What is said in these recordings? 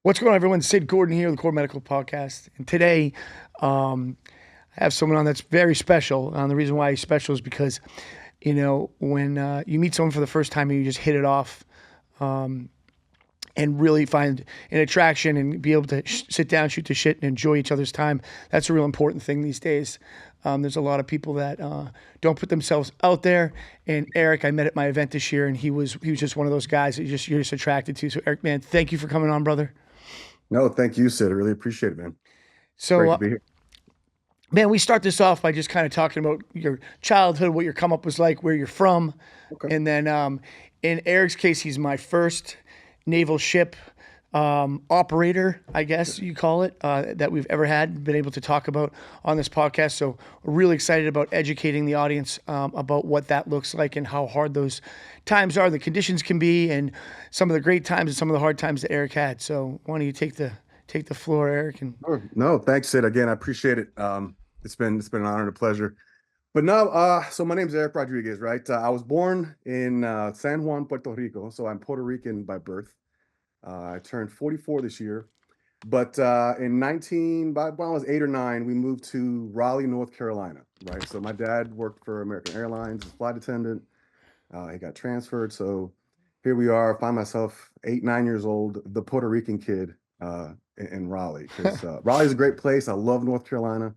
What's going on, everyone? Sid Gordon here, the Core Medical Podcast. And today, I have someone on that's very special. And the reason why he's special is because, when you meet someone for the first time and you just hit it off and really find an attraction and be able to sit down, shoot the shit, and enjoy each other's time, that's a real important thing these days. There's a lot of people that don't put themselves out there. And Eric, I met at my event this year, and he was just one of those guys that you're just attracted to. So, Eric, man, thank you for coming on, brother. No, thank you, Sid. I really appreciate it, man. So, Great to be here. man, we start this off by just kind of talking about your childhood, what your come up was like, where you're from. Okay. And then in Eric's case, he's my first naval ship operator, I guess you call it, that we've ever had, been able to talk about on this podcast. So we're really excited about educating the audience about what that looks like and how hard those times are, the conditions can be, and some of the great times and some of the hard times that Eric had. So why don't you take the floor, Eric? And Sure. No, thanks, Sid. Again, I appreciate it. It's been an honor and a pleasure. But no, so my name's Eric Rodriguez, right? I was born in San Juan, Puerto Rico, so I'm Puerto Rican by birth. I turned 44 this year. But in 19, by when I was 8 or 9, we moved to Raleigh, North Carolina, right? So my dad worked for American Airlines as a flight attendant. He got transferred. So here we are, find myself 8, 9 years old, the Puerto Rican kid in Raleigh. Because Raleigh's a great place. I love North Carolina.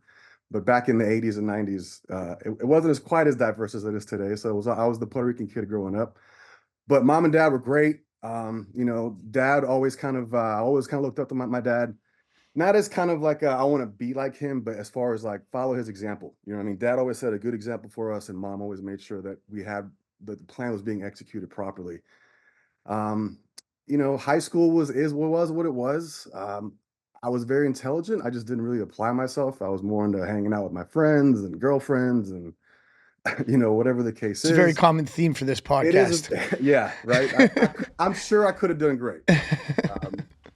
But back in the 80s and 90s, it wasn't as quite as diverse as it is today. So I was the Puerto Rican kid growing up. But mom and dad were great. Dad always kind of looked up to my dad, not as kind of like I want to be like him, but as far as like follow his example. You know what I mean? Dad always set a good example for us, and mom always made sure that we had the plan was being executed properly. Um, High school was what it was. I was very intelligent. I just didn't really apply myself. I was more into hanging out with my friends and girlfriends and whatever the case it's a very is. common theme for this It is, podcast. yeah, right. I'm sure I could have done great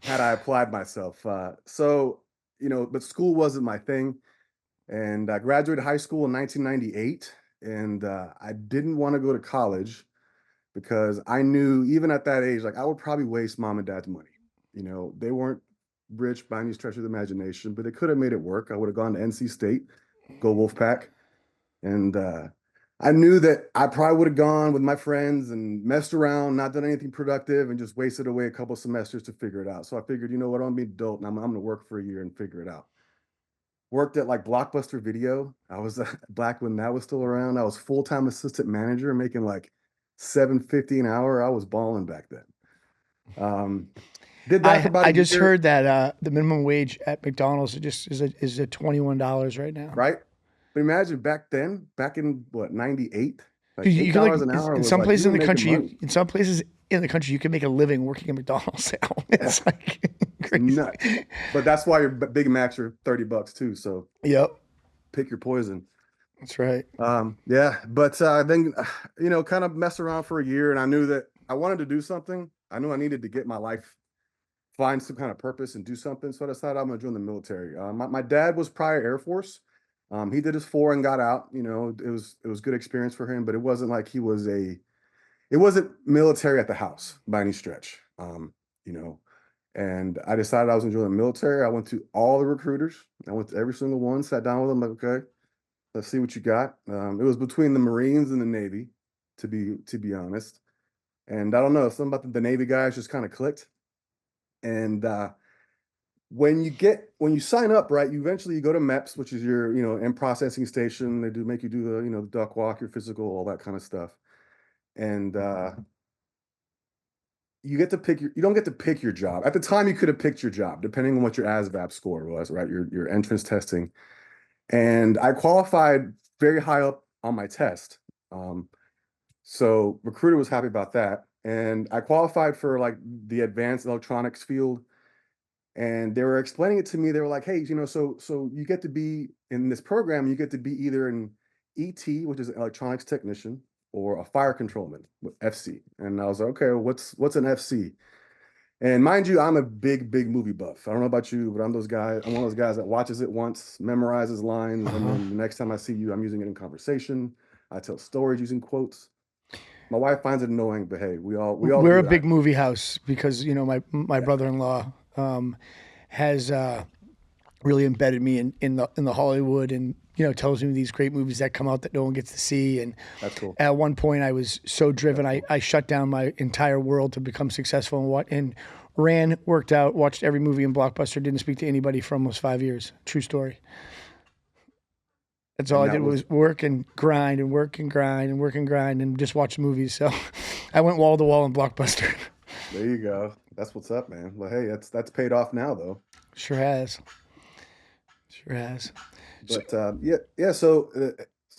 had I applied myself. But school wasn't my thing. And I graduated high school in 1998, and I didn't want to go to college because I knew even at that age, like I would probably waste mom and dad's money. They weren't rich by any stretch of the imagination, but they could have made it work. I would have gone to NC State, go Wolfpack, and I knew that I probably would have gone with my friends and messed around, not done anything productive, and just wasted away a couple semesters to figure it out. So I figured, you know what, I'm gonna be an adult and I'm gonna work for a year and figure it out. Worked at like Blockbuster Video. I was back when that was still around. I was full-time assistant manager, making like 750 an hour. I was balling back then. Um, did that for about I a just year, heard that the minimum wage at McDonald's is at $21 right now. right? But imagine back then, back in what, 98, like Dude, eight you can like dollars an hour in was some like you places were in the making country, money. in some places in the country, you can make a living working at McDonald's now. It's like It's crazy. nuts. But that's why your Big Macs are 30 bucks too. So Yep, pick your poison. that's right. Yeah, but then kind of messed around for a year, and I knew that I wanted to do something. I knew I needed to get my life, find some kind of purpose and do something. So I decided I'm gonna join the military. My dad was prior Air Force. He did his four and got out. It was good experience for him, but it wasn't like it wasn't military at the house by any stretch. You know, and I decided I was gonna join the military. I went to all the recruiters. I went to every single one, sat down with them, like, okay, let's see what you got. It was between the Marines and the Navy, to be honest. And I don't know, something about the Navy guys just kind of clicked. And when you sign up, right, you go to MEPS, which is your in processing station. They do make you do the duck walk, your physical, all that kind of stuff. And you don't get to pick your job. At the time, you could have picked your job, depending on what your ASVAB score was, right? Your entrance testing. And I qualified very high up on my test. Um, so recruiter was happy about that. And I qualified for like the advanced electronics field. And they were explaining it to me. They were like, hey, so you get to be in this program, you get to be either an ET, which is an electronics technician, or a fire controlman, FC. And I was like, okay, what's an FC? And mind you, I'm a big, big movie buff. I don't know about you, but I'm one of those guys that watches it once, memorizes lines, and Uh-huh. then the next time I see you, I'm using it in conversation. I tell stories using quotes. My wife finds it annoying, but hey, we all We're do a it. big movie house because my Yeah, brother-in-law. has really embedded me in the Hollywood, and tells me these great movies that come out that no one gets to see. And That's cool. at one point, I was so driven, That's I, cool. I shut down my entire world to become successful, and ran, worked out, watched every movie in Blockbuster, didn't speak to anybody for almost 5 years. True story. That's all And I that did was was work and grind and work and grind and work and grind and just watch movies. So I went wall to wall in Blockbuster. there you go. That's what's up, man. Well, hey, that's paid off now though. Sure has. Sure has. So, But yeah, yeah. So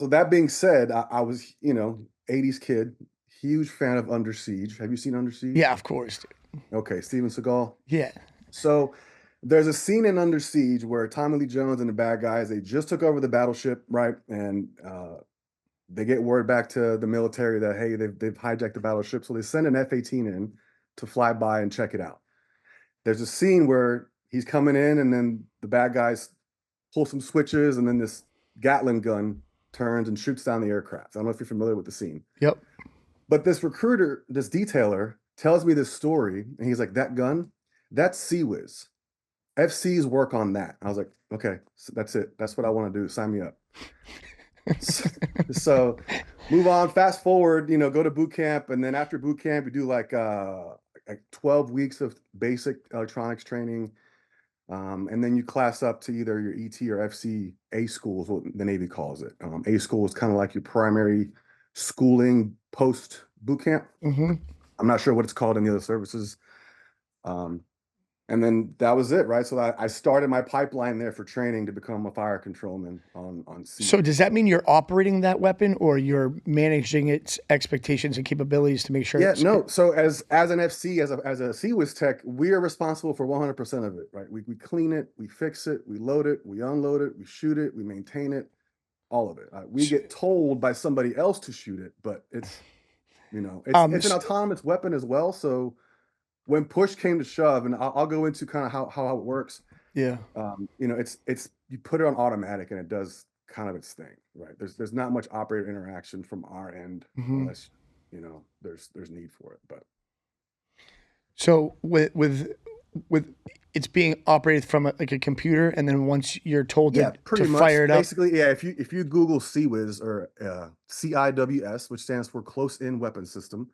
that being said, I was 80s kid, huge fan of Under Siege. Have you seen Under yeah, Siege? of course, dude. Okay, Steven Seagal. Yeah. So there's a scene in Under Siege where Tommy Lee Jones and the bad guys, they just took over the battleship, right? And they get word back to the military that hey, they've hijacked the battleship, so they send an F-18 in to fly by and check it out. There's a scene where he's coming in, and then the bad guys pull some switches, and then this Gatling gun turns and shoots down the aircraft. I don't know if you're familiar with the scene, Yep. but this recruiter, this detailer, tells me this story, and he's like, "That gun, that's CIWS. FCs work on that." I was like, "Okay, so that's it. That's what I want to do. Sign me up." So move on, fast forward, go to boot camp, and then after boot camp, you do like 12 weeks of basic electronics training. And then you class up to either your ET or FC A school is what the Navy calls it. A school is kind of like your primary schooling post boot camp. Hmm. I'm not sure what it's called in the other services. Um, and then that was it, right? So I started my pipeline there for training to become a fire controlman on So sea. does that mean you're operating that weapon, or you're managing its expectations and capabilities to make sure Yeah, it's? no. So as an FC, as a CIWS tech, we are responsible for 100% of it, right? We clean it, we fix it, we load it, we unload it, we shoot it, we maintain it, all of it. We get told by somebody else to shoot it, but it's Um. it's an s- autonomous weapon as well. So when push came to shove, and I'll go into kind of how it works. Yeah. It's you put it on automatic and it does kind of its thing, right? There's not much operator interaction from our end Hmm. unless there's need for it, but. So with it's being operated from like a computer, and then once you're told to Yeah, pretty much. fire it up. Basically, yeah. If you Google CIWS or CIWS, which stands for Close In Weapon System,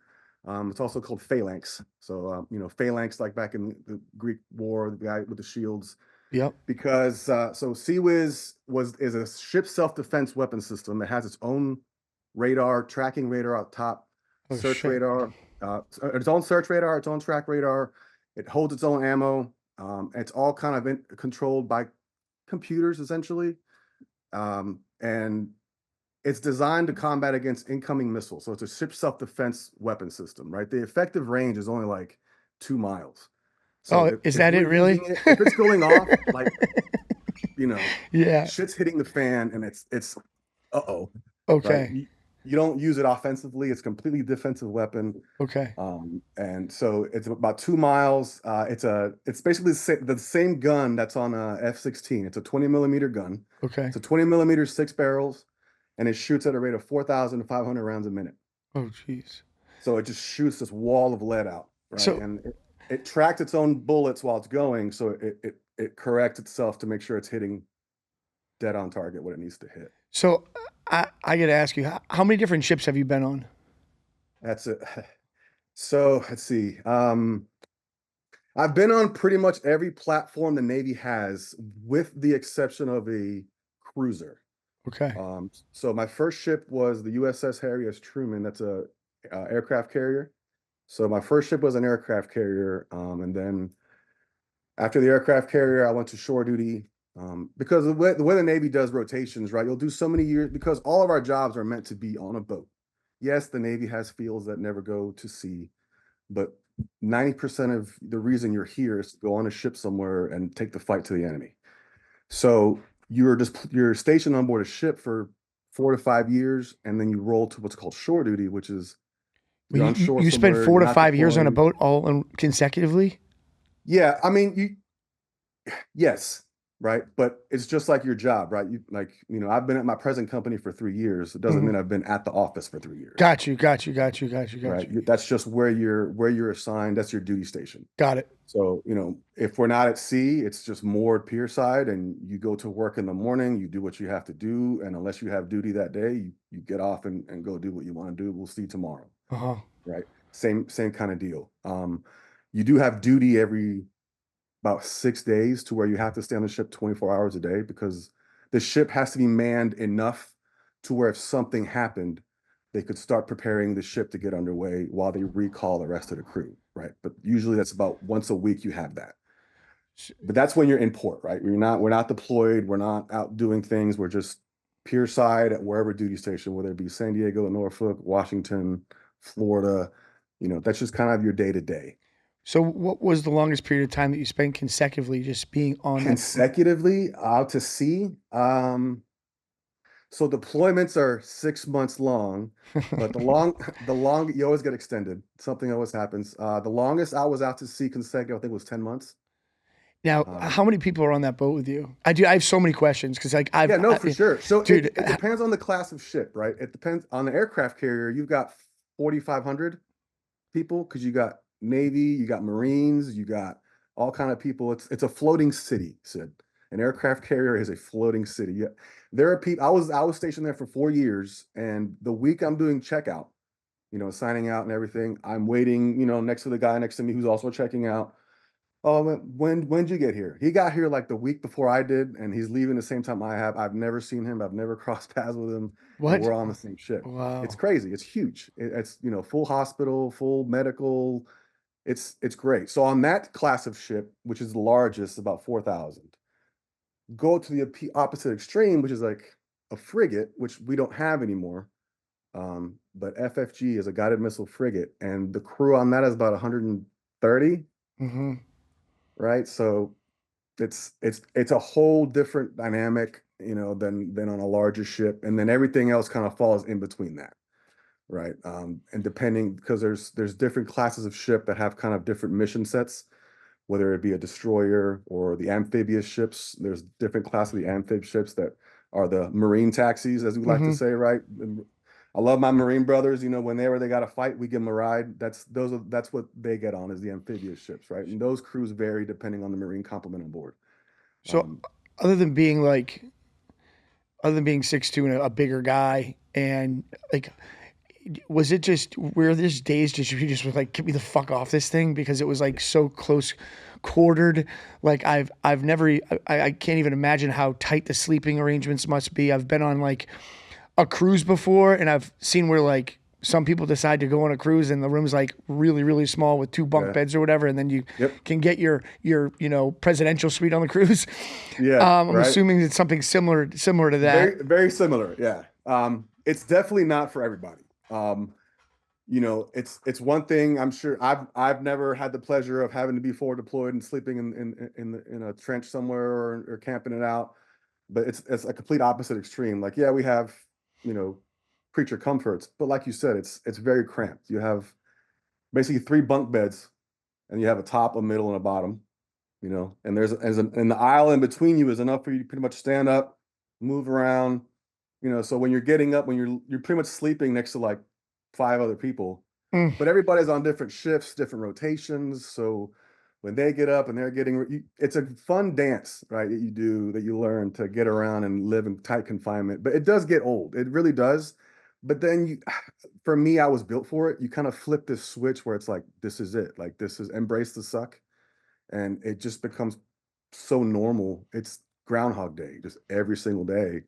it's also called phalanx. So phalanx, like back in the Greek War, the guy with the shields. Yep. Because so CIWS is a ship self defense weapon system. It has its own radar, tracking radar up top, Oh search shit. radar, its own search radar, its own track radar. It holds its own ammo. It's all kind of controlled by computers essentially, and it's designed to combat against incoming missiles. So it's a ship self-defense weapon system, right? The effective range is only like 2 miles. So Oh, if, is if that it we're really? using it, if it's going off, like you know, Yeah. shit's hitting the fan, and it's uh-oh, right? Okay. You don't use it offensively. It's a completely defensive weapon. Okay. And so it's about 2 miles. It's basically the same gun that's on a F-16. It's a 20 millimeter gun. Okay. It's a 20 millimeter, 6 barrels, and it shoots at a rate of 4,500 rounds a minute. Oh jeez. So it just shoots this wall of lead out, right? So And it tracks its own bullets while it's going, so it corrects itself to make sure it's hitting dead on target what it needs to hit. so I got to ask you, how many different ships have you been on? That's it. So let's see. I've been on pretty much every platform the Navy has, with the exception of a cruiser. Okay. So my first ship was the USS Harry S. Truman. That's a aircraft carrier. So my first ship was an aircraft carrier, and then after the aircraft carrier, I went to shore duty. Because the way the Navy does rotations, right? You'll do so many years because all of our jobs are meant to be on a boat. Yes, the Navy has fields that never go to sea, but 90% of the reason you're here is to go on a ship somewhere and take the fight to the enemy. So you're stationed on board a ship for 4 to 5 years, and then you roll to what's called shore duty, which is Well, you're on you shore you spent somewhere, four you're to not five years on a deployed. boat all consecutively. Yeah, I mean, yes. right? But it's just like your job, right? I've been at my present company for 3 years. It doesn't Hmm. mean I've been at the office for 3 years, Got you. Got you. Got you. Got you. Got right? you. That's just where you're assigned. That's your duty station. Got it. So, if we're not at sea, it's just moored pier side, and you go to work in the morning, you do what you have to do. And unless you have duty that day, you get off and go do what you want to do. We'll see you tomorrow, Uh-huh. right? Same kind of deal. You do have duty every about 6 days to where you have to stay on the ship 24 hours a day because the ship has to be manned enough to where if something happened, they could start preparing the ship to get underway while they recall the rest of the crew, right? But usually that's about once a week you have that. But that's when you're in port, right? We're not deployed, we're not out doing things, we're just pier side at wherever duty station, whether it be San Diego, Norfolk, Washington, Florida, that's just kind of your day to day. So what was the longest period of time that you spent consecutively just being on that boat? Consecutively out to sea. So deployments are 6 months long, but the long you always get extended. Something always happens. The longest I was out to sea consecutive, I think, was 10 months. Now, Um, how many people are on that boat with you? I have so many questions because like yeah, no, for sure. So dude, it depends on the class of ship, right? It depends on the aircraft carrier. You've got 4,500 people because you got Navy, you got Marines, you got all kind of people. It's a floating city, Sid. An aircraft carrier is a floating city. Yeah. There are people. I was stationed there for 4 years, and the week I'm doing checkout, signing out and everything, I'm waiting, next to the guy next to me who's also checking out. Oh, when'd you get here? He got here like the week before I did, and he's leaving the same time I have. I've never seen him. I've never crossed paths with him, and what? we're on the same ship. It's Wow. crazy. It's huge. It's full hospital, full medical. It's great. So on that class of ship, which is the largest, about 4,000, go to the opposite extreme, which is like a frigate, which we don't have anymore. But FFG is a guided missile frigate, and the crew on that is about 130, Hmm. right? So it's a whole different dynamic, than on a larger ship, and then everything else kind of falls in between that, right? And depending, because there's different classes of ship that have kind of different mission sets, whether it be a destroyer or the amphibious ships. There's different classes of the amphib ships that are the marine taxis, as we like to Hmm. say, right? And I love my marine brothers. Whenever they got to fight, we give them a ride. That's what they get on, is the amphibious ships, right? And those crews vary depending on the marine complement on board. So Um, other than being like other than being 6'2" and a bigger guy and like was it just were there's days just you just was like get me the fuck off this thing because it was like so close quartered like I've never I can't even imagine how tight the sleeping arrangements must be. I've been on like a cruise before and I've seen where like some people decide to go on a cruise and the room's like really really small with two bunk yeah. beds or whatever and then you Yep. can get your presidential suite on the cruise. Yeah. I'm Right. assuming it's something similar to that. Very, very similar. Yeah. It's definitely not for everybody. It's one thing. I'm sure I've never had the pleasure of having to be forward deployed and sleeping in a trench somewhere or camping it out. But it's a complete opposite extreme. Like, yeah, we have, you know, creature comforts, but like you said, it's very cramped. You have basically three bunk beds, and you have a top, a middle, and a bottom. And and the aisle in between you is enough for you to pretty much stand up, move around. So when you're getting up, when you're pretty much sleeping next to like five other people, Mm. but everybody's on different shifts, different rotations. So when they get up and they're it's a fun dance, right? That you do, that you learn to get around and live in tight confinement. But it does get old. It really does. But then for me, I was built for it. You kind of flip this switch where it's like, this is it. Like, this is embrace the suck, and it just becomes so normal. It's Groundhog Day, just every single day.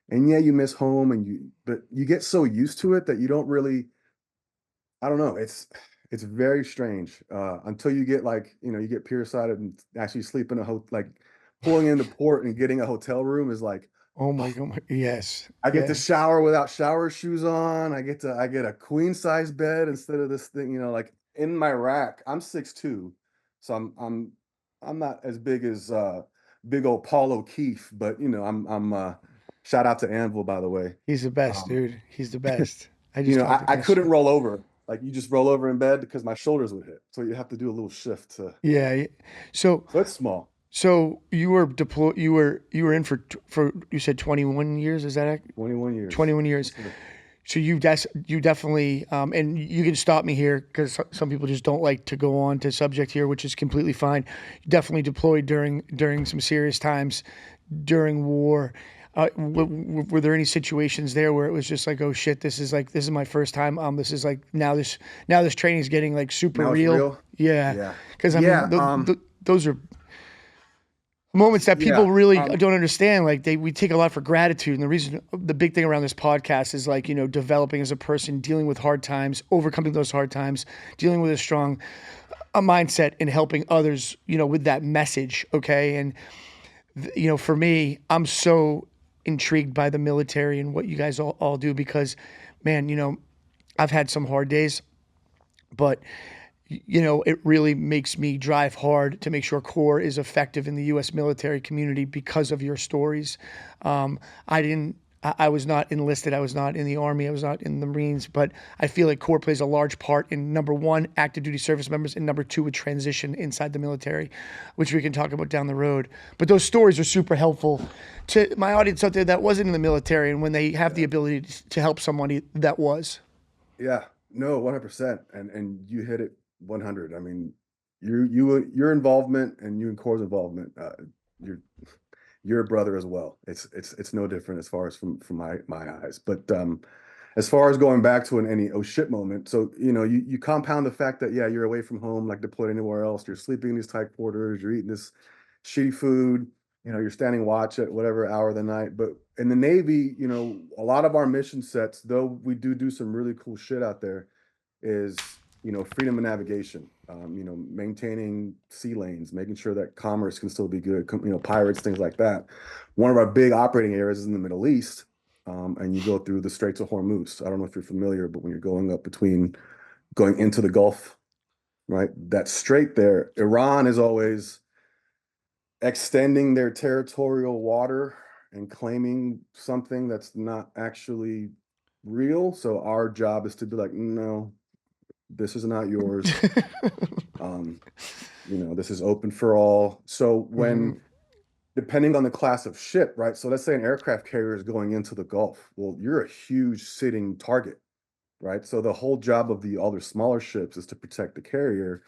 And yeah, you miss home, but you get so used to it that you don't really. I don't know. It's very strange until you get like you get pier-sided and actually sleep in like pulling into port and getting a hotel room is like, Oh oh, my god. Yes. I get to Yes. shower without shower shoes on. I get a queen size bed instead of this thing, like in my rack. I'm 6'2", so I'm not as big as big old Paul O'Keefe, but I'm shout out to Anvil, by the way. He's the best, Um, dude. He's the best. I just talked to I him couldn't yesterday. roll over. Like, you just roll over in bed because my shoulders would hit. So you have to do a little shift to Yeah. So so it's small. So you were deployed. You were in for you said 21 years. Is that 21 years. 21 years? So you definitely and you can stop me here because some people just don't like to go on to subject here, which is completely fine. You definitely deployed during some serious times during war. Were there any situations there where it was just like, oh shit, this is my first time. This is like now this training is getting like super Now it's real. real. Yeah, Yeah. because I mean Yeah. those are moments that Yeah. people really don't understand. Like we take a lot for gratitude, and the big thing around this podcast is like developing as a person, dealing with hard times, overcoming those hard times, dealing with a mindset, and helping others with that message. Okay, and for me, I'm so intrigued by the military and what you guys all do because, man, I've had some hard days, but it really makes me drive hard to make sure CORE is effective in the U.S. military community because of your stories. I didn't. I was not enlisted. I was not in the Army. I was not in the Marines. But I feel like CORE plays a large part in number one, active duty service members, and number two, a transition inside the military, which we can talk about down the road. But those stories are super helpful to my audience out there that wasn't in the military, and when they have the ability to help somebody that was. Yeah. No, 100%. And you hit it 100. I mean, your involvement and you and Core's involvement, you're you're a brother as well. It's no different as far as from my eyes. But as far as going back to any oh shit moment, so you compound the fact that yeah, you're away from home, like deployed anywhere else, you're sleeping in these tight quarters, you're eating this shitty food, you're standing watch at whatever hour of the night. But in the Navy, a lot of our mission sets, though we do some really cool shit out there, is freedom of navigation, maintaining sea lanes, making sure that commerce can still be good, pirates, things like that. One of our big operating areas is in the Middle East, and you go through the Straits of Hormuz. I don't know if you're familiar, but when you're going into the Gulf, right, that strait there, Iran is always extending their territorial water and claiming something that's not actually real. So our job is to be like, no, this is not yours. Um, this is open for all. So Mhm. depending on the class of ship, right? So let's say an aircraft carrier is going into the Gulf. Well, you're a huge sitting target, right? So the whole job of the other smaller ships is to protect the carrier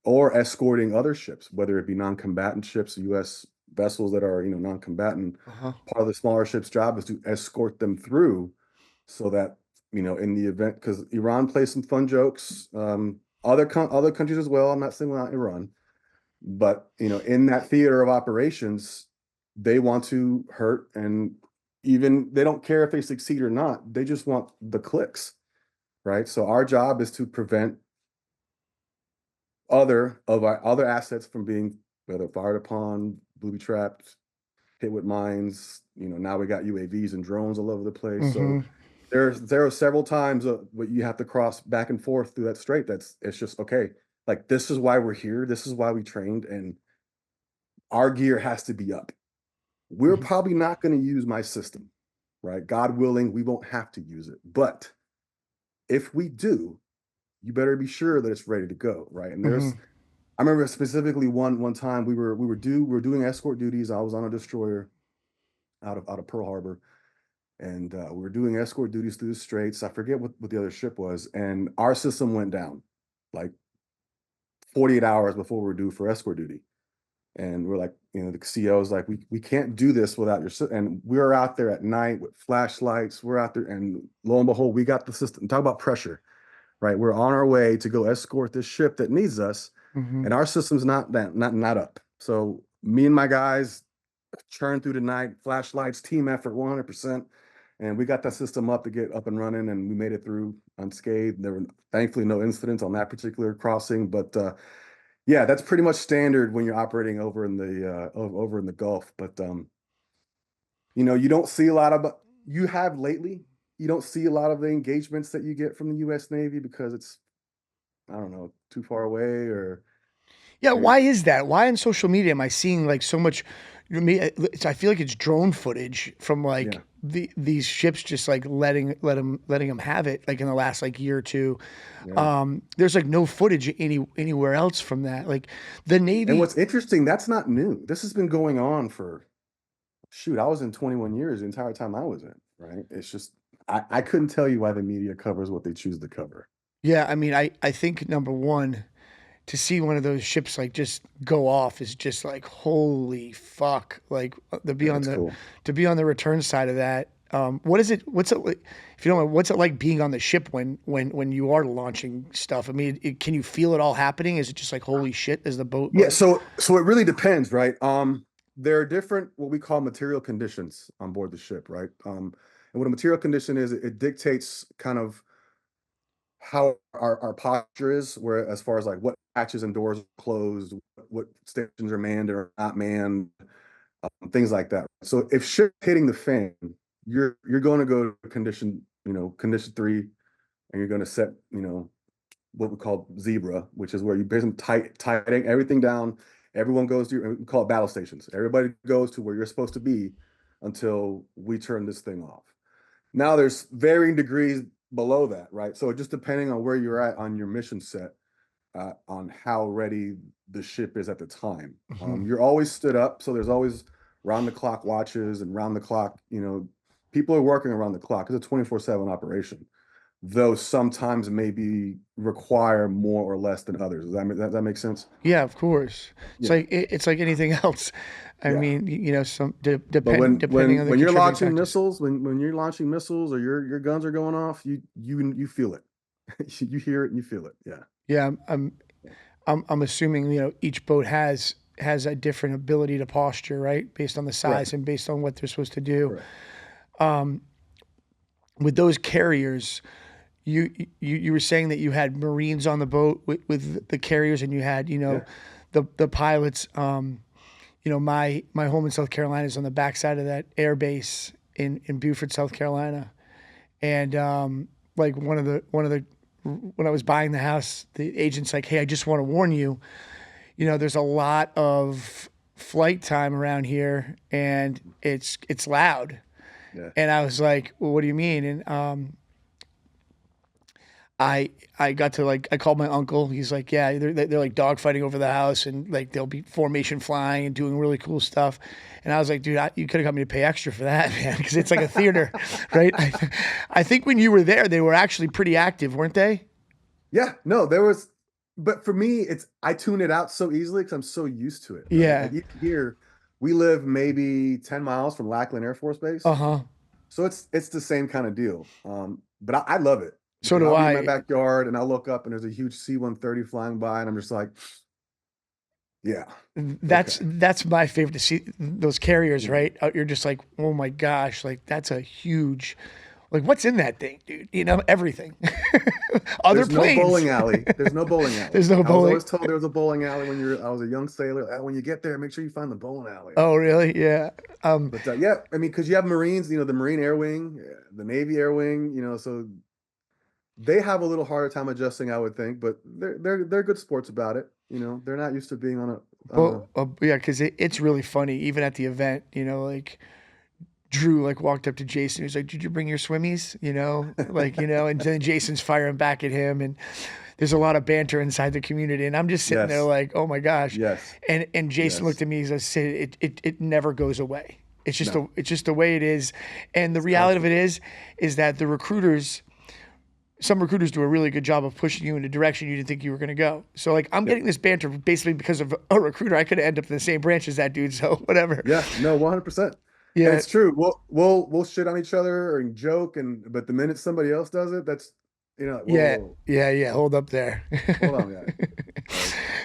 or escorting other ships, whether it be non-combatant ships, U.S. vessels that are, non-combatant. Uh-huh. Part of the smaller ship's job is to escort them through so that, in the event, because Iran plays some fun jokes, other countries as well. I'm not singling out Iran, but in that theater of operations, they want to hurt, and even they don't care if they succeed or not. They just want the clicks, right? So our job is to prevent other of our other assets from being whether fired upon, booby trapped, hit with mines. Now we got UAVs and drones all over the place. So Mhm. there are several times what you have to cross back and forth through that strait. It's just okay. Like this is why we're here. This is why we trained, and our gear has to be up. We're Mhm. probably not going to use my system, right? God willing, we won't have to use it. But if we do, you better be sure that it's ready to go, right? And Mhm. I remember specifically one time we were doing escort duties. I was on a destroyer out of Pearl Harbor, and we were doing escort duties through the straits. I forget what the other ship was, and our system went down like 48 hours before we were due for escort duty. And we're like, the CO is like, we can't do this without and we're out there at night with flashlights. We're out there, and lo and behold, we got the system. Talk about pressure, right? We're on our way to go escort this ship that needs us, Mhm. and our system's not up. So me and my guys churn through the night, flashlights, team effort, 100%. And we got that system up to get up and running, and we made it through unscathed. There were thankfully no incidents on that particular crossing, but yeah, that's pretty much standard when you're operating over in the Gulf. But you don't see a lot of you have lately. You don't see a lot of the engagements that you get from the U.S. Navy because it's I don't know too far away or Yeah, you're why is that? Why on social media am I seeing like so much? I feel like it's drone footage from like yeah these ships just like letting them have it like in the last like year or two. Yeah. There's like no footage anywhere else from that. Like the And Navy. what's interesting, that's not new. This has been going on for, shoot, I was in 21 years the entire time I was in, right? It's just, I couldn't tell you why the media covers what they choose to cover. Yeah, I mean, I think number one, to see one of those ships like just go off is just like holy fuck. Like That's cool. to be on the return side of that. What is it? What's it like? If you don't mind, what's it like being on the ship when you are launching stuff? I mean, can you feel it all happening? Is it just like holy shit as the boat Yeah, like? so it really depends, right? There are different what we call material conditions on board the ship, right? And what a material condition is, it dictates kind of how our posture is, where as far as like what hatches and doors are closed, what stations are manned or not manned, things like that. So if shit hitting the fan, you're going to go to condition, condition three, and you're going to set, what we call zebra, which is where you basically tightening everything down. Everyone goes to we call it battle stations. Everybody goes to where you're supposed to be until we turn this thing off. Now there's varying degrees below that, right? So just depending on where you're at on your mission set, on how ready the ship is at the time. Mhm. You're always stood up, so there's always round the clock watches and round the clock. People are working around the clock. It's a 24/7 operation, though sometimes maybe require more or less than others. Does that make sense? Yeah, of course. It's Yeah, like it's like anything else. I yeah. mean, some But depending on the when you're contributing launching factors. missiles, when you're launching missiles or your guns are going off, you feel it. You hear it and you feel it. Yeah. Yeah, I'm assuming each boat has a different ability to posture, right, based on the Correct. size and based on what they're supposed to do. Correct. With those carriers, you were saying that you had Marines on the boat with the carriers, and you had Yeah. the pilots. My home in South Carolina is on the backside of that air base in Beaufort, South Carolina, and like one of the when I was buying the house, the agent's like, "Hey, I just want to warn you. There's a lot of flight time around here, and it's loud." Yeah. And I was like, "Well, what do you mean?" And I got to I called my uncle. He's like, "Yeah, they're like dogfighting over the house, and like they'll be formation flying and doing really cool stuff." And I was like, "Dude, you could have got me to pay extra for that, man, because it's like a theater, right?" I think when you were there, they were actually pretty active, weren't they? Yeah, no, there was, but for me, I tune it out so easily because I'm so used to it, right? Like Yeah. even here, we live maybe 10 miles from Lackland Air Force Uh Base. huh. So it's the same kind of deal. But I love it So because do I'll be in my I. backyard and I'll look up and there's a huge C-130 flying by, and I'm just like, yeah, That's okay. that's my favorite to see those carriers, Mhm. right? You're just like, oh my gosh, like that's a huge, like what's in that thing, dude? Everything. Other There's no planes. bowling alley. There's no bowling alley. There's no I was bowling. always told there was a bowling alley I was a young sailor. When you get there, make sure you find the bowling alley. Oh, really? Yeah. But yeah, I mean, because you have Marines, the Marine Air Wing, the Navy Air Wing, so they have a little harder time adjusting, I would think. But they're good sports about it. They're not used to being on a. Well, yeah, because it's really funny. Even at the event, like Drew like walked up to Jason. He was like, "Did you bring your swimmies?" And then Jason's firing back at him, and there's a lot of banter inside the community. And I'm just sitting there Yes, like, "Oh my gosh!" yes, And Jason looked yes. at me. He said, "It never goes away. No, It's just the way it is." And the it's reality of constant. it is that the recruiters. Some recruiters do a really good job of pushing you in a direction you didn't think you were going to go. So like I'm Yep. getting this banter basically because of a recruiter. I could end up in the same branch as that dude. So whatever. Yeah, no, 100%. And Yeah. it's true. We'll shit on each other and joke, but the minute somebody else does it, that's like, whoa, Yeah, whoa, yeah. Hold up there. hold on, guys. Like,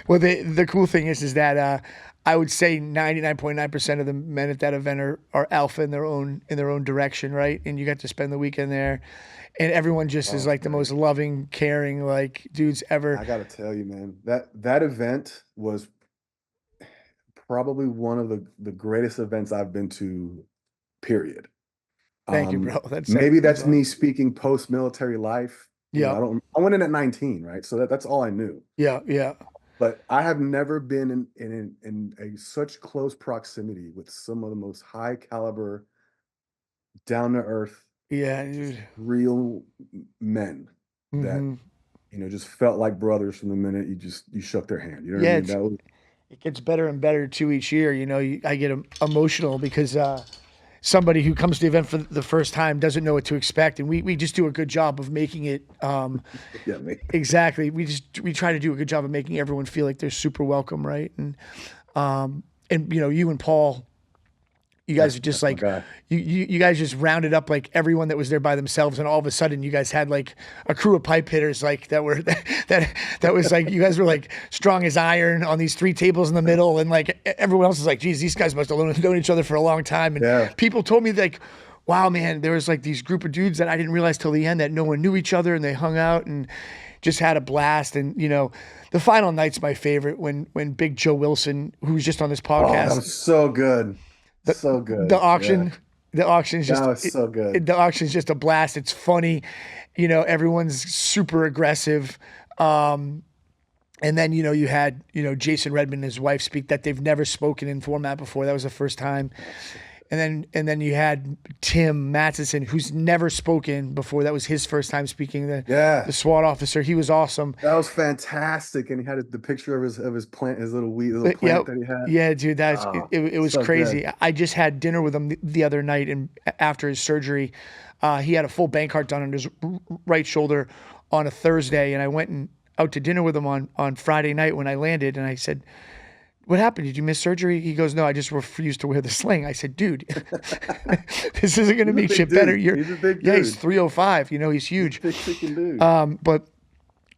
Well, the cool thing is that I would say 99.9% of the men at that event are alpha in their own direction, right? And you got to spend the weekend there, and everyone just is oh like the man, most loving, caring like dudes ever. I gotta tell you, man, that event was probably one of the greatest events I've been to, period. Thank you, bro. Um, That maybe means that's a lot. me speaking post-military life. Yeah, I went in at 19, right? So that's all I knew. yeah, yeah. But I have never been in a such close proximity with some of the most high caliber, down to earth, Yeah, just dude. real men that, Hmm. just felt like brothers from the minute you shook their hand. You know what I Yeah, mean? That was, it gets better and better too each year. I get emotional because somebody who comes to the event for the first time doesn't know what to expect, and we just do a good job of making it. yeah, me. Exactly. We try to do a good job of making everyone feel like they're super welcome, right? And you and Paul, you guys are just That's my like guy. you guys just rounded up like everyone that was there by themselves, and all of a sudden you guys had like a crew of pipe hitters like that were that was like you guys were like strong as iron on these three tables in the middle, and like everyone else is like, geez, these guys must have known each other for a long time. And Yeah. people told me like, wow, man, there was like these group of dudes that I didn't realize till the end that no one knew each other, and they hung out and just had a blast. And the final night's my favorite when Big Joe Wilson, who was just on this Oh, that podcast, was so good. the So the good. Yeah. auction the auction's That just was so good. the auction's just a blast. It's funny. Everyone's super aggressive. And then you had Jason Redmond and his wife speak that they've never spoken in format before. That was the first time. And then you had Tim Matheson, who's never spoken before. That was his first time speaking. The Yeah. SWAT officer. He was awesome. That was fantastic. And he had the picture of his plant, his little Yeah, plant that he had. yeah, dude, Oh, it was so good. crazy. I just had dinner with him the other night, and after his surgery, he had a full bank heart done on his right shoulder on a Thursday, and I went and out to dinner with him on Friday night when I landed, and I said, "What happened? Did you miss surgery?" He goes, "No, I just refused to wear the sling." I said, "Dude, this isn't going to He's a make big shit better. dude. He's a big Yeah, he's dude. 305. He's He's a huge." big freaking dude. But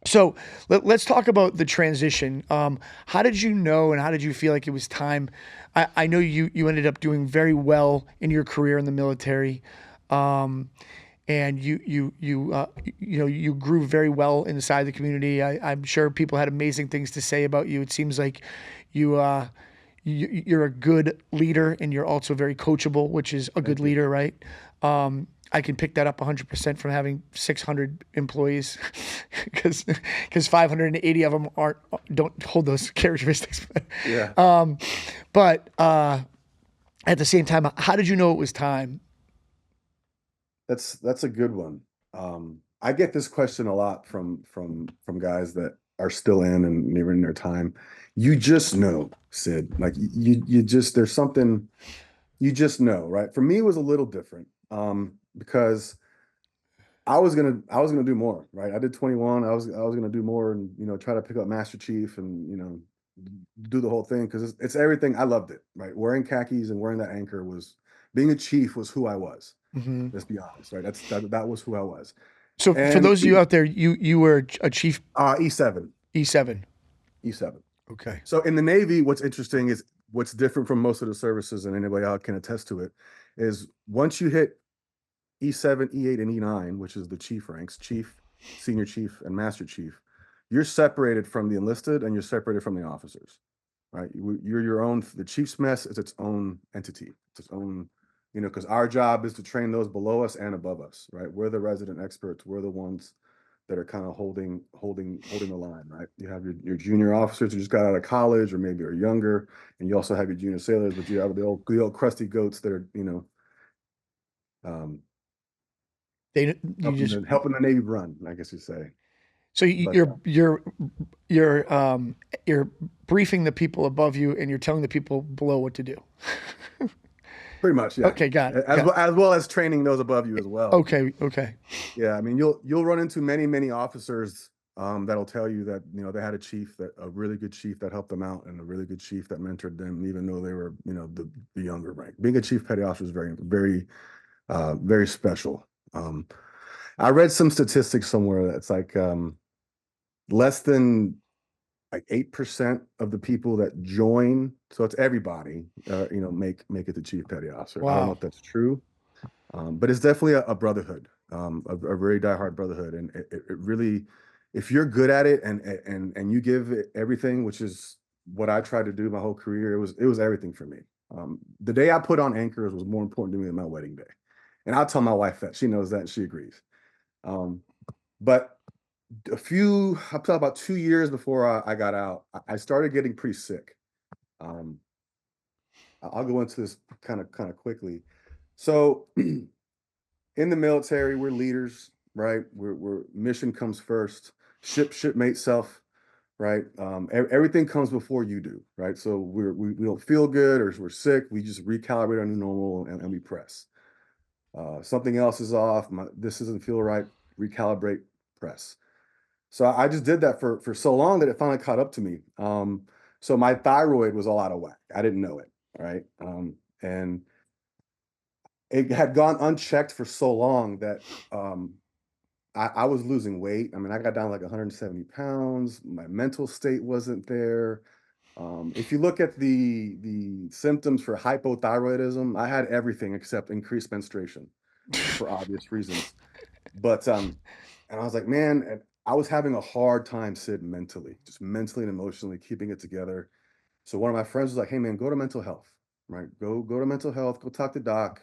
so let's talk about the transition. How did you know, and how did you feel like it was time? I know you ended up doing very well in your career in the military, um, and you grew very well inside the community. I'm sure people had amazing things to say about you. It seems like you. You're a good leader, and you're also very coachable, which is a good Thank you. leader, right? I can pick that up 100% from having 600 employees, because 580 of them don't hold those characteristics. Yeah. But at the same time, how did you know it was time? That's a good one. I get this question a lot from guys that are still in and they're in their time. You just know, Sid. Like you just there's something you just know, right? For me, it was a little different. Because I was gonna do more, right? I did 21. I was gonna do more and try to pick up Master Chief and do the whole thing because it's everything. I loved it, right? Wearing khakis and wearing that anchor was being a chief was who I was. Hmm. Let's be honest, right? That was who I was. So for And those of you out there, you were a chief E7, E7. E7. Okay. So in the Navy, what's interesting is what's different from most of the services, and anybody out can attest to it, is once you hit E7, E8, and E9, which is the chief ranks, chief, senior chief, and master chief, you're separated from the enlisted and you're separated from the officers, right? You're your own, the chief's mess is its own entity. It's its own, because our job is to train those below us and above us, right? We're the resident experts. We're the ones that are kind of holding the line, right? You have your junior officers who just got out of college or maybe are younger, and you also have your junior sailors, but you have the old crusty goats that are, um, You just helping the Navy run, I guess you say. so But you're briefing the people above you, and you're telling the people below what to do. pretty much, yeah. Okay, got it. As well as training those above you as well. Okay, okay. Yeah, I mean, you'll run into many officers that'll tell you that they had a really good chief that helped them out, and a really good chief that mentored them, even though they were the younger rank. Being a chief petty officer is very special. I read some statistics somewhere that's like less than like 8% of the people that join, so it's everybody, make it to chief petty officer. I don't know Wow. if that's true, but it's definitely a brotherhood, a very diehard brotherhood, and it really, if you're good at it and you give it everything, which is what I tried to do my whole career, it was everything for me. The day I put on anchors was more important to me than my wedding day, and I'll tell my wife that. She knows that, and she agrees. Um, but I'll tell about 2 years before I got out, I started getting pretty sick. Um, I'll go into this kind of quickly. So in the military, we're leaders, right? We're mission comes first, shipmate self, right? Everything comes before you do, right? So we don't feel good or we're sick. We just recalibrate our new normal and we press. Something else is off. This doesn't feel right. Recalibrate, press. So I just did that for so long that it finally caught up to me. So my thyroid was all out of whack. I didn't know it, right? And it had gone unchecked for so long that I was losing weight. I mean, I got down like 170 pounds. My mental state wasn't there. If you look at the symptoms for hypothyroidism, I had everything except increased menstruation for obvious reasons. But and I was like, man, and I was having a hard time, Sid, mentally, just mentally and emotionally keeping it together. So one of my friends was like, hey man, go to mental health, right? Go to mental health, go talk to doc.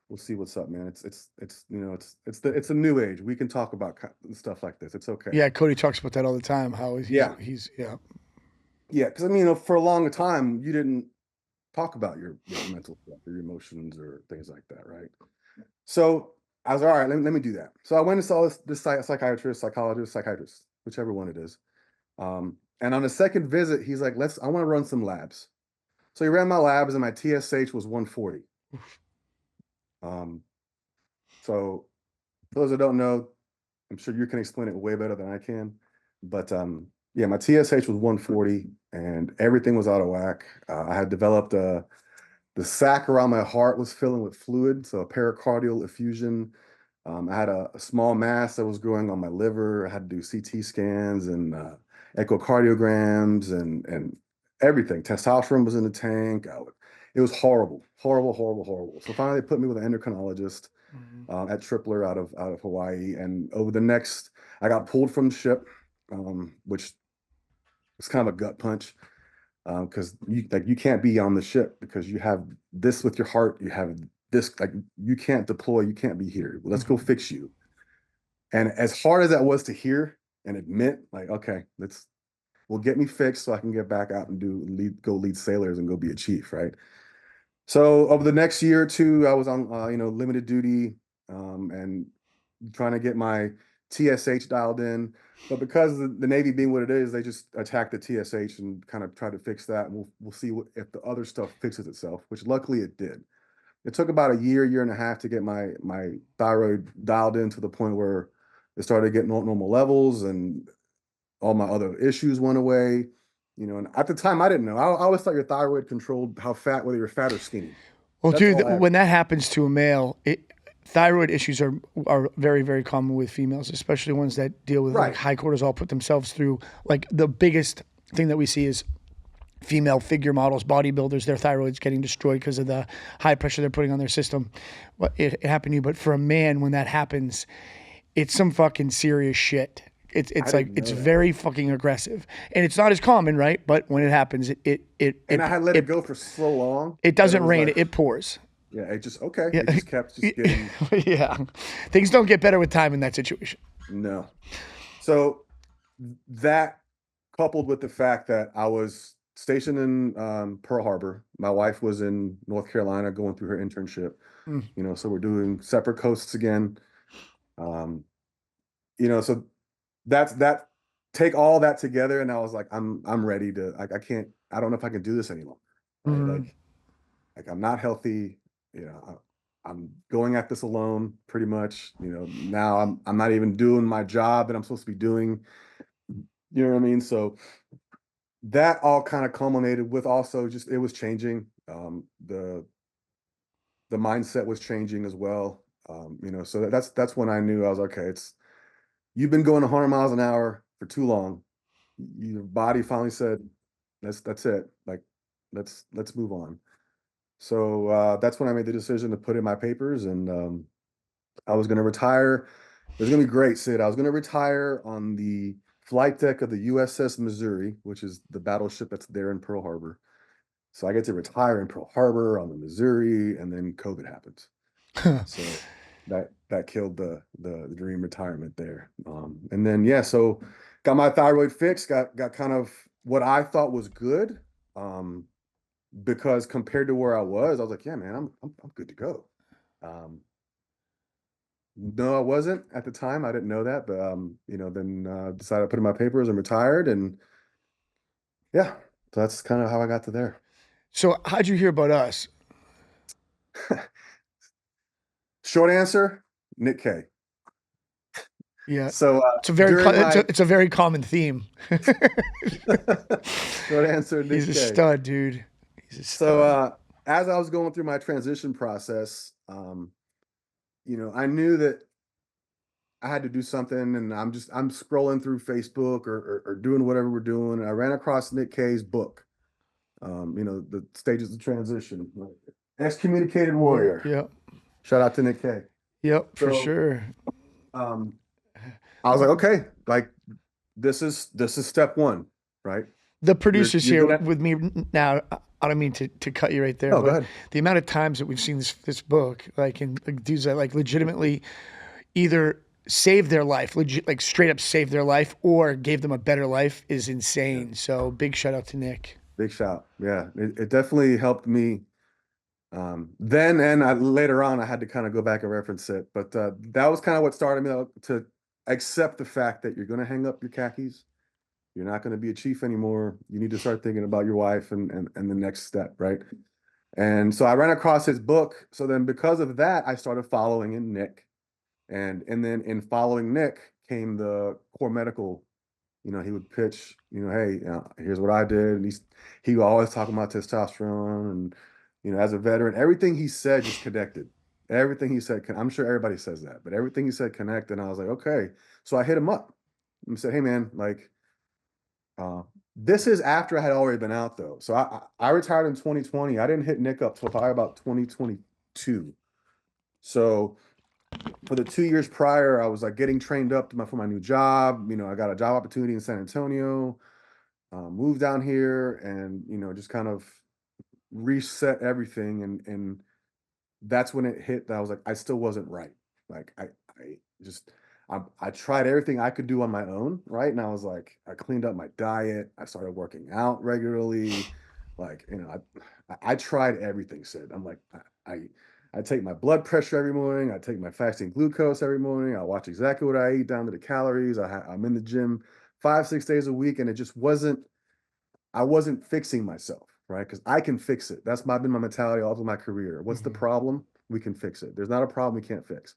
We'll see what's up, man. It's it's a new age. We can talk about stuff like this. It's okay. Yeah, Cody talks about that all the time. How Yeah. he's yeah. Yeah. Because I mean, for a long time, you didn't talk about your mental stuff or your emotions or things like that, right? So I was all right. Let me do that. So I went and saw this psychiatrist, psychologist, psychiatrist, whichever one it is. And on the second visit, he's like, I want to run some labs. So he ran my labs, and my TSH was 140. Um, so for those that don't know, I'm sure you can explain it way better than I can. But yeah, my TSH was 140, and everything was out of whack. I had developed the sac around my heart was filling with fluid, so a pericardial effusion. I had a small mass that was growing on my liver. I had to do CT scans and echocardiograms and everything. Testosterone was in the tank. It was horrible, horrible, horrible, horrible. So finally, they put me with an endocrinologist Mhm. at Tripler out of Hawaii. And over the next, I got pulled from the ship, which was kind of a gut punch because you can't be on the ship because you have this with your heart, you have this like you can't deploy, you can't be here. Let's go Mhm. fix you. And as hard as that was to hear and admit, like, okay, we'll get me fixed so I can get back out and go lead sailors and go be a chief, right? So over the next year or two, I was on limited duty and trying to get my TSH dialed in. But because the Navy being what it is, they just attack the TSH and kind of try to fix that. And we'll see if the other stuff fixes itself, which luckily it did. It took about a year and a half to get my thyroid dialed in to the point where it started getting normal levels and all my other issues went away. And at the time I didn't know. I always thought your thyroid controlled how fat, whether you're fat or skinny. Well, That's dude, all I ever. when that happens to a male, thyroid issues are very very common with females, especially ones that deal with like Right. high cortisol, put themselves through like the biggest thing that we see is female figure models, bodybuilders, their thyroid's getting destroyed because of the high pressure they're putting on their system. Well, it happened to you, but for a man, when that happens, it's some fucking serious shit. I It's like didn't it's know that. very fucking aggressive, and it's not as common, right? But when it happens, And I had let it go for so long it that it doesn't was rain, like, it pours. yeah, it just okay. Yeah, It just kept just getting yeah. Things don't get better with time in that situation. no. So that coupled with the fact that I was stationed in Pearl Harbor, my wife was in North Carolina going through her internship. Mm. So we're doing separate coasts again. Um, so that take all that together, and I was like, I'm ready to. I can't. I don't know if I can do this anymore. Right? Mm. Like I'm not healthy. I'm going at this alone pretty much. Now I'm not even doing my job that I'm supposed to be doing. You know what I mean? So that all kind of culminated with also just it was changing. The mindset was changing as well. So that's when I knew I was okay. It's you've been going 100 miles an hour for too long. Your body finally said, that's it. Like let's move on. So that's when I made the decision to put in my papers, and I was going to retire. It was going to be great, Sid. I was going to retire on the flight deck of the USS Missouri, which is the battleship that's there in Pearl Harbor. So I get to retire in Pearl Harbor on the Missouri, and then COVID happens. So that killed the dream retirement there. And then yeah, so got my thyroid fixed. Got kind of what I thought was good. Um, because compared to where I was like, yeah, man, I'm good to go. Um, No, I wasn't at the time. I didn't know that, but then decided to put in my papers and retired, and yeah, so that's kind of how I got to there. So how'd you hear about us? Short answer, Nick K. Yeah, So it's a very during my it's a very common theme. short answer, He's Nick a K. stud, dude. He's a So stud. as I was going through my transition process, I knew that I had to do something, and I'm scrolling through Facebook or doing whatever we're doing, and I ran across Nick K's book. The stages of transition. Right? Excommunicated Yep, warrior. yep, Shout out to Nick K. yep, for So sure. um, I was like, okay, like this is step one, right? The You're producers you're here gonna with me now. I don't mean to cut you right there, no, go but ahead. the amount of times that we've seen this book, like, and like dudes that like legitimately either saved their life, legit, like straight up saved their life, or gave them a better life is Yeah, insane. So big shout out to Nick. big shout. Yeah, it definitely helped me. Then and later on, I had to kind of go back and reference it, but that was kind of what started me to accept the fact that you're going to hang up your khakis. You're not going to be a chief anymore. You need to start thinking about your wife and the next step, right? And so I ran across his book. So then because of that, I started following in Nick. And then in following Nick came the core medical. He would pitch, hey, here's what I did. And he would always talk about testosterone and, as a veteran, everything he said just connected. Everything he said, I'm sure everybody says that, but everything he said connected. And I was like, okay. So I hit him up and said, hey man, like, uh, this is after I had already been out though. So I retired in 2020. I didn't hit Nick up till probably about 2022. So for the 2 years prior, I was like getting trained up for my new job. I got a job opportunity in San Antonio, moved down here, and just kind of reset everything. And that's when it hit that I was like, I still wasn't right. Like I just I tried everything I could do on my own, right? And I was like, I cleaned up my diet, I started working out regularly, like I tried everything, Sid. I'm like, I I take my blood pressure every morning, I take my fasting glucose every morning, I watch exactly what I eat down to the calories. I'm in the gym 5, 6 days a week, and it just wasn't I wasn't fixing myself, right? Because I can fix it. That's been my mentality all through my career. What's the Mhm. problem? We can fix it. There's not a problem we can't fix.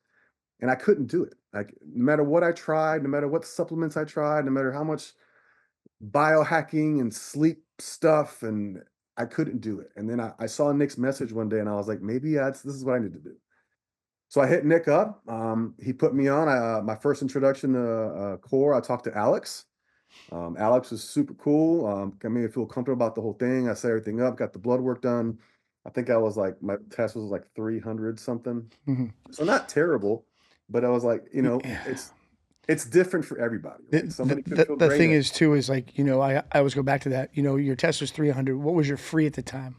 And I couldn't do it. Like no matter what I tried, no matter what supplements I tried, no matter how much biohacking and sleep stuff, and I couldn't do it. And then I saw Nick's message one day, and I was like, maybe this is what I need to do. So I hit Nick up. He put me on my first introduction to core. I talked to Alex. Alex was super cool. Got me to feel comfortable about the whole thing. I set everything up, got the blood work done. I think I was like, my test was like 300 something. Mhm. So not terrible, but I was like, Yeah. it's different for everybody, right? The, Somebody could the, feel the great thing at, is too is like I always go back to that. Your test was 300. What was your free at the time?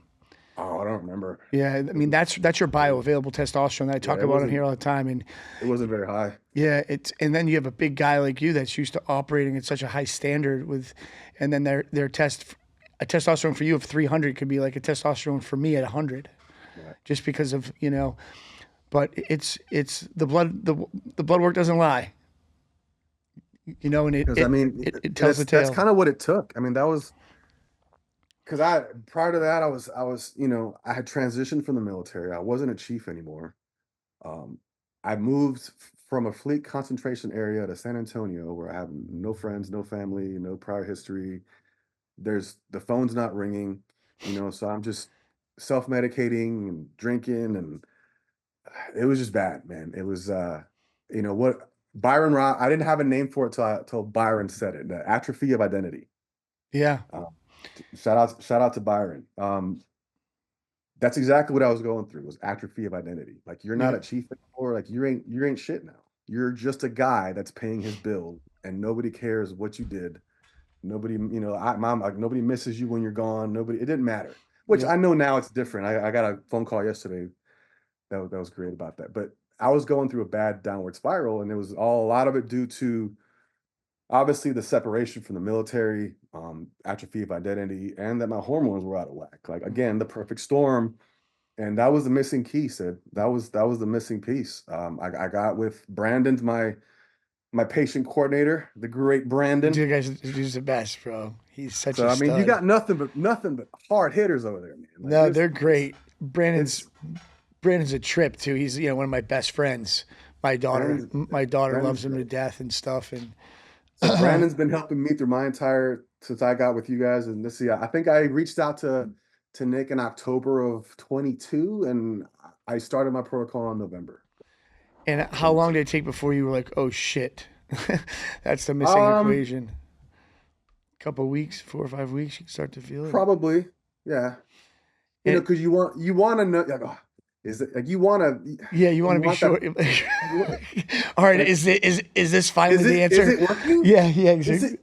oh, I don't remember. Yeah, I It mean was, that's your it was bioavailable testosterone that I yeah, talk about on here all the time. And it wasn't very high. yeah, it's and then you have a big guy like you that's used to operating at such a high standard with, and then their test, a testosterone for you of 300 could be like a testosterone for me at 100, Right. just because of But it's the blood work doesn't lie, and it Because I it, mean, it it tells the that's tale. kind of what it took. I mean, that was because prior to that, I was, I had transitioned from the military. I wasn't a chief anymore. Um, I moved from a fleet concentration area to San Antonio, where I have no friends, no family, no prior history. The phone's not ringing, so I'm just self-medicating and drinking, and it was just bad, man. It was, what Byron Rock. I didn't have a name for it till Byron said it. The atrophy of identity. Yeah, Um, shout out to Byron. That's exactly what I was going through was atrophy of identity. Like you're not yeah, a chief anymore. Like you ain't shit now. You're just a guy that's paying his bill, and nobody cares what you did. Nobody, mom, like nobody misses you when you're gone. Nobody, it didn't matter. Which yep, I know now it's different. I got a phone call yesterday that was great about that. But I was going through a bad downward spiral, and it was a lot of it due to obviously the separation from the military, atrophy of identity, and that my hormones were out of whack. Like again, the perfect storm And that was the missing key, Sid. That was the missing piece. I got with Brandon's my patient coordinator, the great Brandon. Dude, guys, he's the best, bro. He's such So a I mean, you stud. got nothing but hard hitters over there, man. Like No, they're great. it's Brandon's a trip too. He's one of my best friends. Brandon's My daughter Brandon's loves him to great. death and stuff. And So Brandon's been helping me through my entire since I got with you guys. And let's see, I think I reached out to Nick in October of 22, and I started my protocol in November and of how long 22. did it take before you were like, oh shit, that's the missing Um, equation? Couple weeks, 4 or 5 weeks, you can start to feel it. Probably, yeah. And Because you want to know, like, oh, is it like yeah, you want you to be want that sure. you want, All right, like is this finally is the it answer? working? Yeah, yeah, Is exactly.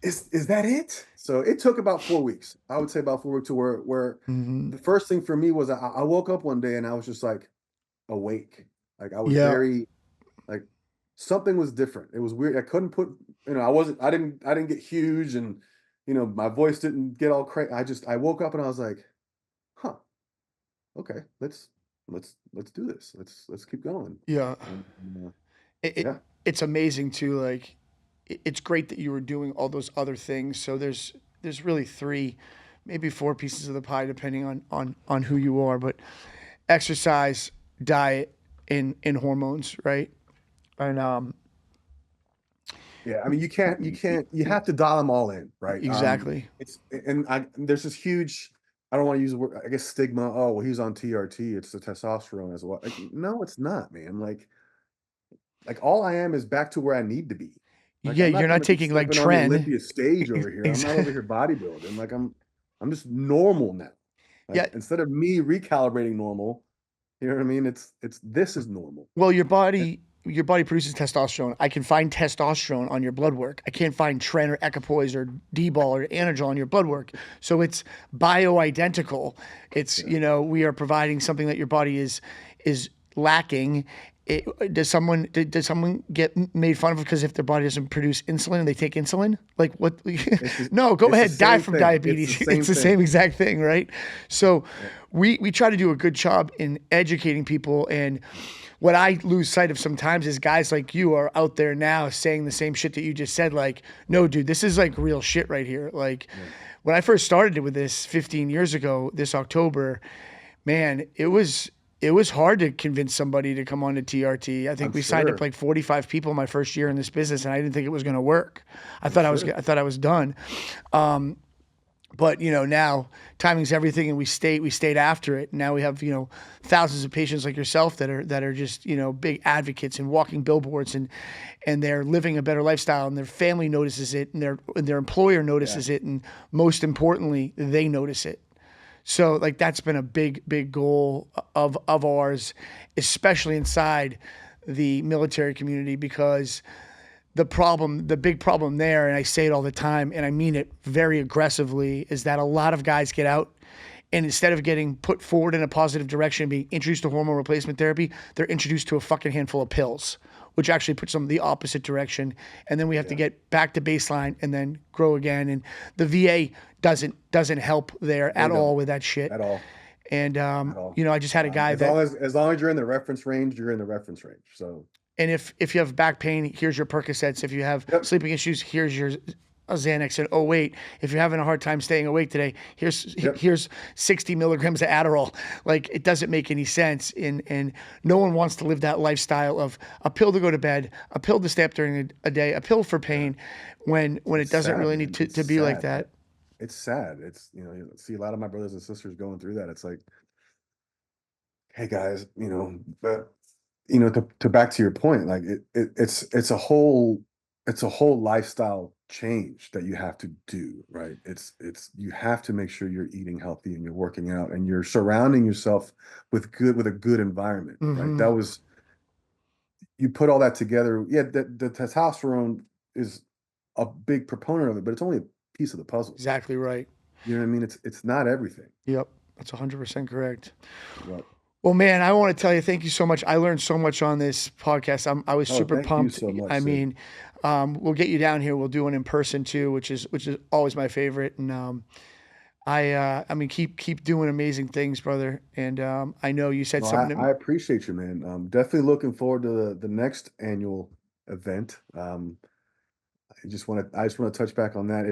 it is that it? So it took about 4 weeks. I would say about 4 weeks to where Hmm. the first thing for me was I woke up one day and I was just like awake. Like I was Yeah, very like something was different. It was weird. I couldn't put, I didn't get huge, and my voice didn't get all crazy. I woke up and I was like, huh, okay, let's do this. Let's keep going. yeah. And it, it yeah, it's amazing too. Like, it's great that you were doing all those other things. So there's really three, maybe four pieces of the pie, depending on who you are. But exercise, diet, and hormones, right? And yeah. I mean, you have to dial them all in, right? exactly. It's and there's this huge. I don't want to use the word, I guess, stigma. Oh, well, he's on TRT. It's the testosterone as well. Like, no, it's not, man. Like all I am is back to where I need to be. Like Yeah, I'm you're not not gonna be taking like stepping on the trend. Olympia stage over here. I'm not over Exactly. here bodybuilding. Like I'm just normal now. Like Yeah. instead of me recalibrating normal, you know what I mean? It's this is normal. Well, And- your body produces testosterone. I can find testosterone on your blood work. I can't find tren or equipoise or D-ball or anadrol on your blood work. So it's bioidentical. It's, Yeah, we are providing something that your body is lacking. Does someone get made fun of because if their body doesn't produce insulin, they take insulin? Like what? it's the, No, go it's the ahead, die same from thing. It's the diabetes. It's same the same thing. exact thing, right? So Yeah, we try to do a good job in educating people. And what I lose sight of sometimes is guys like you are out there now saying the same shit that you just said. Like, no, dude, this is like real shit right here. Like, yeah, when I first started with this 15 years ago, this October, man, it was hard to convince somebody to come on to TRT. I think I'm we signed up sure. like 45 people my first year in this business, and I didn't think it was going to work. I'm sure. I thought I was done. But now timing's everything, and we stayed after it. Now we have thousands of patients like yourself that are just big advocates and walking billboards, and they're living a better lifestyle, and their family notices it, and their employer Yeah. notices it, and most importantly, they notice it. So like that's been a big goal of ours, especially inside the military community, because the big problem there, and I say it all the time, and I mean it very aggressively, is that a lot of guys get out, and instead of getting put forward in a positive direction, being introduced to hormone replacement therapy, they're introduced to a fucking handful of pills, which actually puts them the opposite direction. And then we have to Yeah. get back to baseline and then grow again. And the VA doesn't help there They at all don't with that shit. at all. And At all. I just had a guy As that, long as you're in the reference range, you're in the reference range. So and if you have back pain, here's your Percocets. If you have yep, sleeping issues, here's your Xanax. And oh wait, if you're having a hard time staying awake today, yep, here's 60 milligrams of Adderall. Like, it doesn't make any sense. And no one wants to live that lifestyle of a pill to go to bed, a pill to stay up during a day, a pill for yeah. pain, when it It's doesn't sad, really need man. It's to be like sad. that. It's sad. It's you see a lot of my brothers and sisters going through that. It's like, hey guys, but to back to your point, like it's a whole lifestyle change that you have to do, right? It's you have to make sure you're eating healthy and you're working out and you're surrounding yourself with a good environment, right? Hmm. That was you put all that together. Yeah, the testosterone is a big proponent of it, but it's only a piece of the puzzle. Exactly right. You know what I mean? It's not everything. Yep. That's 100% correct. But Well, man, I want to tell you, thank you so much. I learned so much on this podcast. I was oh, super thank you pumped. so much, I Sid. mean, we'll get you down here. We'll do one in person too, which is always my favorite. And I mean, keep doing amazing things, brother. And I know you said No, something I to, appreciate you, man. Definitely looking forward to the next annual event. I just want to touch back on that.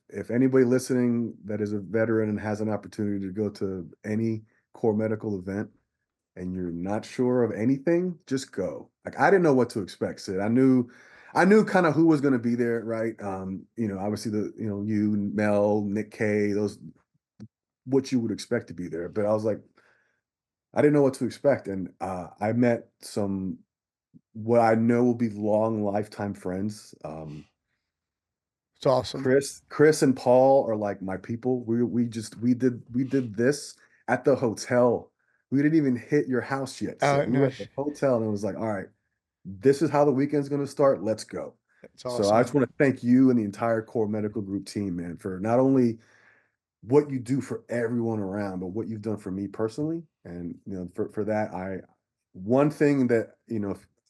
If anybody listening that is a veteran and has an opportunity to go to any core medical event and you're not sure of anything, just go. Like I didn't know what to expect, Sid. I knew kind of who was going to be there, right? Obviously you, Mel, Nick K, those what you would expect to be there. But I was like, I didn't know what to expect, and I met some what I know will be long lifetime friends. it's awesome. Chris and Paul are like my people. We did this at the hotel. We didn't even hit your house yet, Sid. We were No, at the hotel and it was like, all right, this is how the weekend's going to start. Let's go. it's So I just awesome. want to thank you and the entire core medical group team, man, for not only what you do for everyone around, but what you've done for me personally. And for that, one thing that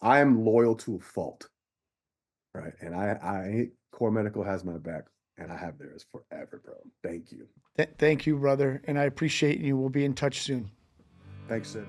I am loyal to a fault, right? And I core medical has my back, and I have theirs forever, bro. Thank you. Thank you, brother, and I appreciate you. We'll be in touch soon. Thanks, Sid.